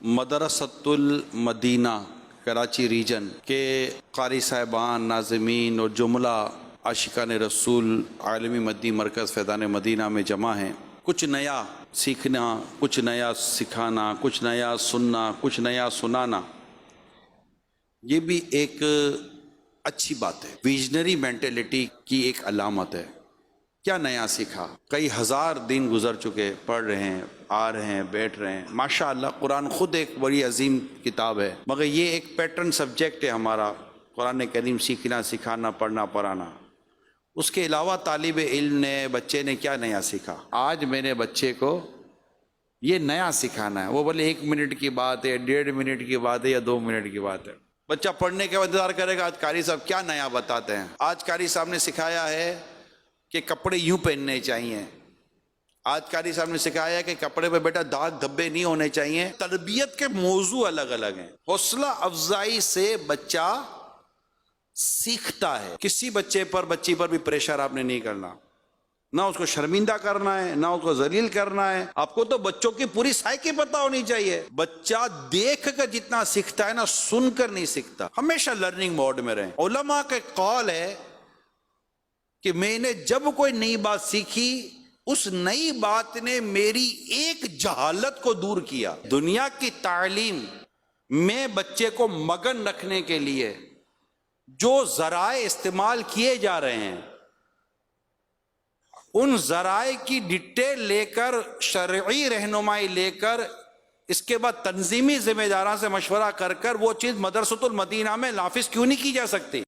مدرسۃ المدینہ کراچی ریجن کے قاری صاحبان، ناظمین اور جملہ عاشقان رسول عالمی مدنی مرکز فیضان مدینہ میں جمع ہیں۔ کچھ نیا سیکھنا، کچھ نیا سکھانا، کچھ نیا سننا، کچھ نیا سنانا، یہ بھی ایک اچھی بات ہے، ویژنری مینٹلٹی کی ایک علامت ہے۔ کیا نیا سیکھا؟ کئی ہزار دن گزر چکے، پڑھ رہے ہیں، آ رہے ہیں، بیٹھ رہے ہیں، ماشاءاللہ قرآن خود ایک بڑی عظیم کتاب ہے، مگر یہ ایک پیٹرن سبجیکٹ ہے ہمارا، قرآن کریم سیکھنا، سکھانا، پڑھنا، پڑھانا۔ اس کے علاوہ طالب علم نے، بچے نے کیا نیا سیکھا؟ آج میرے بچے کو یہ نیا سکھانا ہے، وہ بولے 1 منٹ کی بات ہے، 1.5 منٹ کی بات ہے یا 2 منٹ کی بات ہے۔ بچہ پڑھنے کے انتظار کرے گا آج قاری صاحب کیا نیا بتاتے ہیں۔ آج قاری صاحب نے سکھایا ہے کہ کپڑے یوں پہننے چاہیے، آج قاری صاحب نے سکھایا ہے کہ کپڑے پہ بیٹا داغ دھبے نہیں ہونے چاہیے۔ تربیت کے موضوع الگ الگ ہیں۔ حوصلہ افزائی سے بچہ سیکھتا ہے۔ کسی بچے پر، بچی پر بھی پریشر آپ نے نہیں کرنا، نہ اس کو شرمندہ کرنا ہے، نہ اس کو ذلیل کرنا ہے۔ آپ کو تو بچوں کی پوری سائیکی پتہ ہونی چاہیے۔ بچہ دیکھ کر جتنا سیکھتا ہے نا، سن کر نہیں سیکھتا۔ ہمیشہ لرننگ موڈ میں رہیں۔ علماء کا قول ہے کہ میں نے جب کوئی نئی بات سیکھی، اس نئی بات نے میری ایک جہالت کو دور کیا۔ دنیا کی تعلیم میں بچے کو مگن رکھنے کے لیے جو ذرائع استعمال کیے جا رہے ہیں، ان ذرائع کی ڈیٹیل لے کر، شرعی رہنمائی لے کر، اس کے بعد تنظیمی ذمہ داروں سے مشورہ کر کر وہ چیز مدرسۃ المدینہ میں نافذ کیوں نہیں کی جا سکتی؟